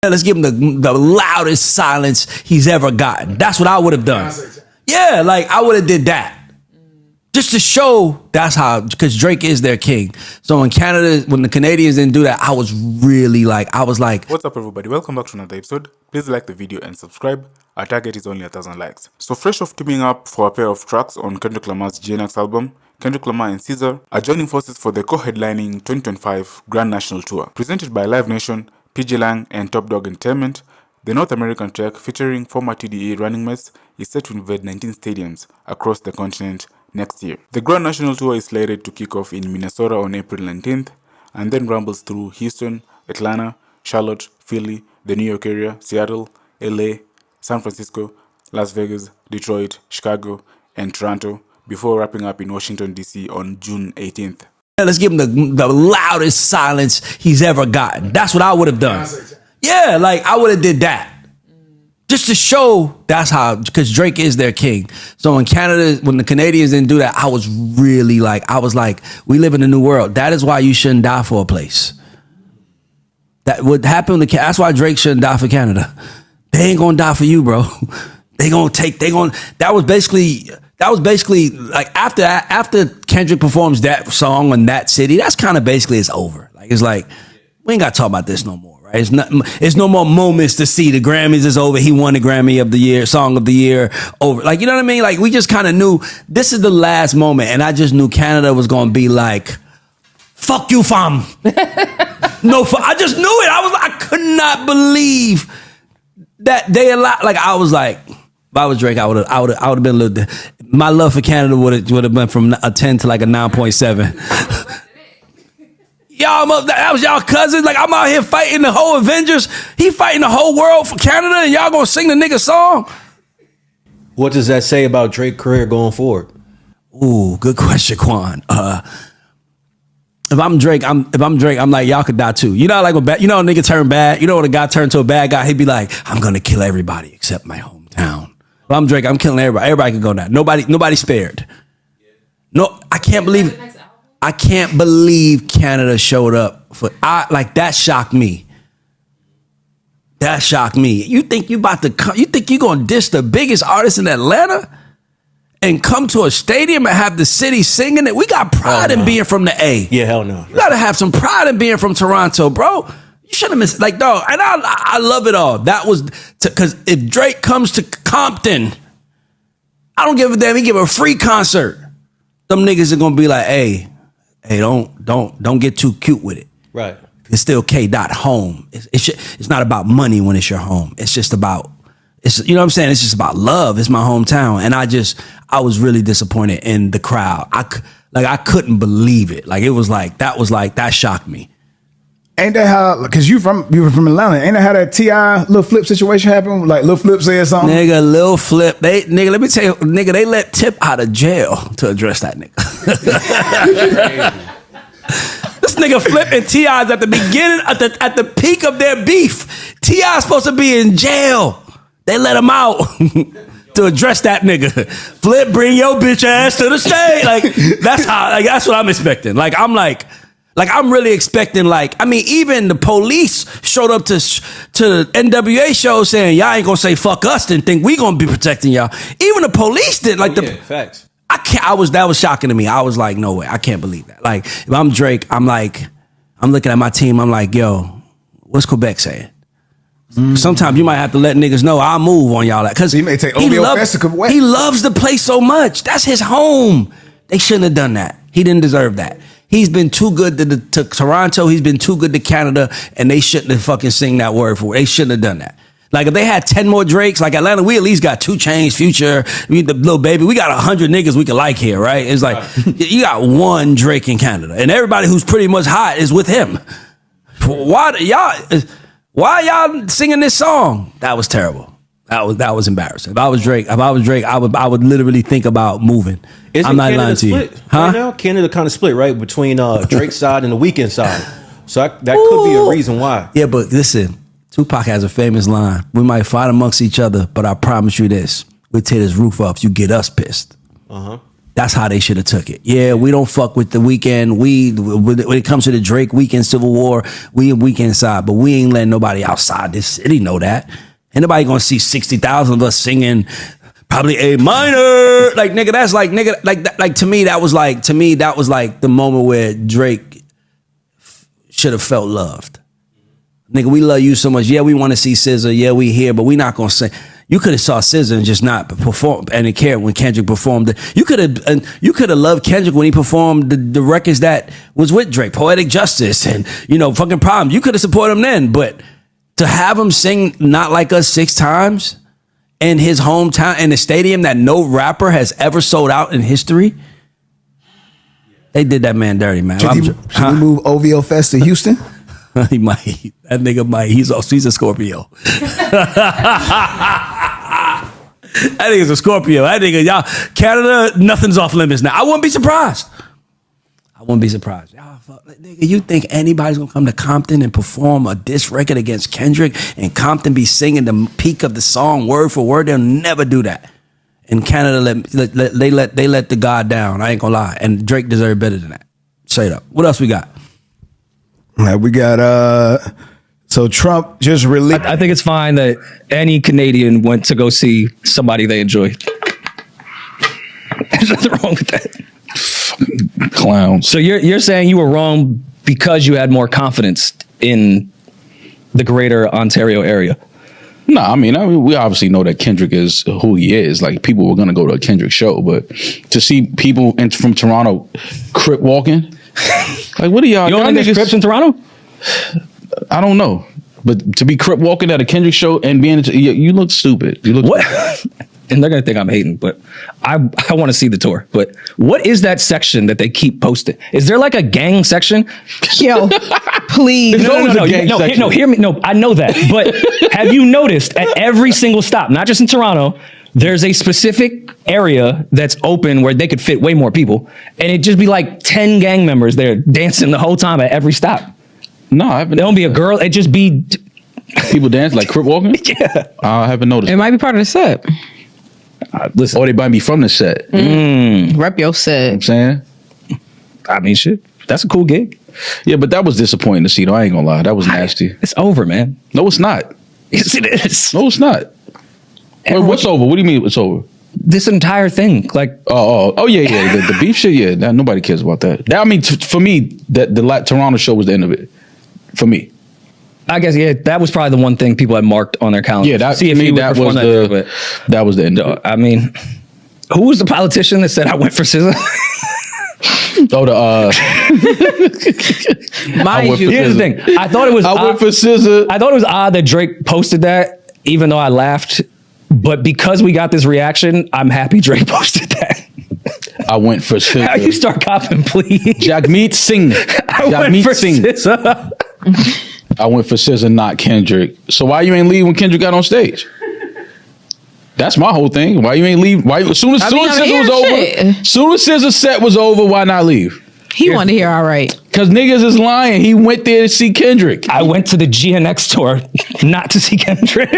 Let's give him the loudest silence he's ever gotten. That's what I would have done. Yeah, like I would have did that. Just to show that's how, because Drake is their king. So in Canada, when the Canadians didn't do that, I was like, what's up everybody? Welcome back to another episode. Please like the video and subscribe. Our target is only 1,000 likes. So fresh off teaming up for a pair of tracks on Kendrick Lamar's GNX album, Kendrick Lamar and SZA are joining forces for the co-headlining 2025 Grand National Tour. Presented by Live Nation, PG Lang and Top Dog Entertainment, the North American trek featuring former TDE running mates is set to invade 19 stadiums across the continent next year. The Grand National Tour is slated to kick off in Minnesota on April 19th and then rumbles through Houston, Atlanta, Charlotte, Philly, the New York area, Seattle, LA, San Francisco, Las Vegas, Detroit, Chicago, and Toronto before wrapping up in Washington, D.C. on June 18th. Let's give him the loudest silence he's ever gotten. That's what I would have done. Yeah, like I would have did that. Just to show that's how, because Drake is their king. So in Canada, when the Canadians didn't do that, I was like, we live in a new world. That is why you shouldn't die for a place. That would happen to that's why Drake shouldn't die for Canada. They ain't gonna die for you, bro. That was basically like after Kendrick performs that song in that city, that's kind of basically it's over. Like it's like, we ain't gotta talk about this no more. Right? It's no more moments to see. The Grammys is over. He won the Grammy of the year, Song of the Year over. Like, you know what I mean? Like, we just kind of knew this is the last moment. And I just knew Canada was going to be like, fuck you, fam. I just knew it. I could not believe that they allowed, like, I was like, if I was Drake, I would have been a little, my love for Canada would have been from a 10 to like a 9.7. Y'all, that was y'all cousins. Like, I'm out here fighting the whole Avengers. He fighting the whole world for Canada, and y'all gonna sing the nigga song? What does that say about Drake's career going forward? Ooh, good question, Quan. If I'm Drake, I'm like, y'all could die too. You know, like when a nigga turn bad. You know, when a guy turned to a bad guy, he'd be like, I'm gonna kill everybody except my hometown. If I'm Drake, I'm killing everybody. Everybody can go down. Nobody spared. No, I can't believe Canada showed up for that shocked me. That shocked me. You think you think you're gonna diss the biggest artist in Atlanta and come to a stadium and have the city singing it? We got pride in being from the A. Yeah, hell no. You gotta have some pride in being from Toronto, bro. You shouldn't miss, like, dog. And I love it all. That was because if Drake comes to Compton, I don't give a damn. He give a free concert. Them niggas are gonna be like, hey, don't get too cute with it. Right. It's still home. It's not about money when it's your home. It's just about, you know what I'm saying? It's just about love. It's my hometown. And I was really disappointed in the crowd. I couldn't believe it. Like, it was like, that shocked me. Ain't that how, because you were from Atlanta, ain't that how that T.I. Lil Flip situation happened? Like, Lil Flip said something? Nigga, Lil Flip, let me tell you, nigga, they let Tip out of jail to address that nigga. This nigga Flip and T.I.'s at the beginning, at the peak of their beef. T.I.'s supposed to be in jail. They let him out to address that nigga. Flip, bring your bitch ass to the stage. Like, that's what I'm expecting. I'm really expecting, even the police showed up to NWA shows saying, y'all ain't gonna say fuck us and think we gonna be protecting y'all. Even the police did. Facts. That was shocking to me. I was like, no way, I can't believe that. Like, if I'm Drake, I'm looking at my team, I'm like, yo, what's Quebec saying? Sometimes you might have to let niggas know I'll move on y'all. Because he may take OVO Festival away. He loves the place so much. That's his home. They shouldn't have done that. He didn't deserve that. He's been too good to Toronto. He's been too good to Canada, and they shouldn't have fucking sing that word for it. They shouldn't have done that. Like, if they had 10 more Drakes, like Atlanta, we at least got 2 Chainz, Future, the Lil Baby. We got 100 niggas we could like here, right? It's like, you got one Drake in Canada, and everybody who's pretty much hot is with him. Why y'all singing this song? That was terrible. That was embarrassing. If I was Drake, I would literally think about moving. I'm not lying to you. Right now, Canada kind of split, right, between Drake's side and the Weeknd side. So that could be a reason why. Yeah, but listen, Tupac has a famous line. We might fight amongst each other, but I promise you this: we tear this roof up. You get us pissed. That's how they should have took it. Yeah, we don't fuck with the Weeknd. When it comes to the Drake Weeknd Civil War, we in Weeknd side, but we ain't letting nobody outside this city know that. Ain't nobody gonna see 60,000 of us singing probably A minor. Like nigga, that's like nigga, like to me that was like the moment where Drake should have felt loved. Nigga, we love you so much. Yeah, we want to see SZA. Yeah, we here, but we not gonna sing. You could have saw SZA and just not perform and didn't care when Kendrick performed it. You could have loved Kendrick when he performed the records that was with Drake, Poetic Justice and fucking Problem. You could have supported him then, but to have him sing Not Like Us 6 times in his hometown in a stadium that no rapper has ever sold out in history, they did that man dirty, man. Should he move OVO Fest to Houston? He might. That nigga might. He's a Scorpio. That nigga's a Scorpio. That nigga, y'all, Canada, nothing's off limits now. I wouldn't be surprised. Y'all, nigga, you think anybody's gonna come to Compton and perform a diss record against Kendrick and Compton be singing the peak of the song word for word? They'll never do that. In Canada, they let the God down. I ain't gonna lie. And Drake deserved better than that. Straight up. What else we got? We got so Trump just released. I think it's fine that any Canadian went to go see somebody they enjoy. There's nothing wrong with that. Fucking clowns. So you're saying you were wrong because you had more confidence in the greater Ontario area? No, I mean, we obviously know that Kendrick is who he is. Like, people were gonna go to a Kendrick show, but to see people from Toronto crip walking, like, what are y'all? You don't think there's Crips in Toronto? I don't know, but to be crip walking at a Kendrick show and being, you look stupid. You look what? And they're gonna think I'm hating, but I want to see the tour. But what is that section that they keep posting? Is there like a gang section? Yo, please. No, hear me. No, I know that. But have you noticed at every single stop, not just in Toronto, there's a specific area that's open where they could fit way more people, and it'd just be like 10 gang members there dancing the whole time at every stop. No, I haven't. There don't be a girl. It just be people dance like crip walking. Yeah, I haven't noticed. It might be part of the set. Listen, or they might be from the set. Rep your set. You know what I'm saying? I mean, shit. That's a cool gig. Yeah, but that was disappointing to see, though. I ain't gonna lie. That was nasty. It's over, man. No, it's not. Yes, it is. No, it's not. Wait, what's over? What do you mean it's over? This entire thing, like yeah. The beef shit, yeah. Nobody cares about that. I mean, for me, the Toronto show was the end of it. For me, I guess that was probably the one thing people had marked on their calendar. Yeah, that was the end of it. I mean, who was the politician that said I went for SZA? Here's the thing. I thought it was. I went for SZA. I thought it was odd that Drake posted that, even though I laughed. But because we got this reaction, I'm happy Drake posted that. I went for SZA. How you start copping, please? Jagmeet Singh. Jagmeet Singh. I went for SZA, not Kendrick. So why you ain't leave when Kendrick got on stage? That's my whole thing. Why you ain't leave? Why as soon as SZA was over, soon as SZA's set was over, why not leave? He wanted to hear all right. Cause niggas is lying. He went there to see Kendrick. I went to the GNX tour not to see Kendrick.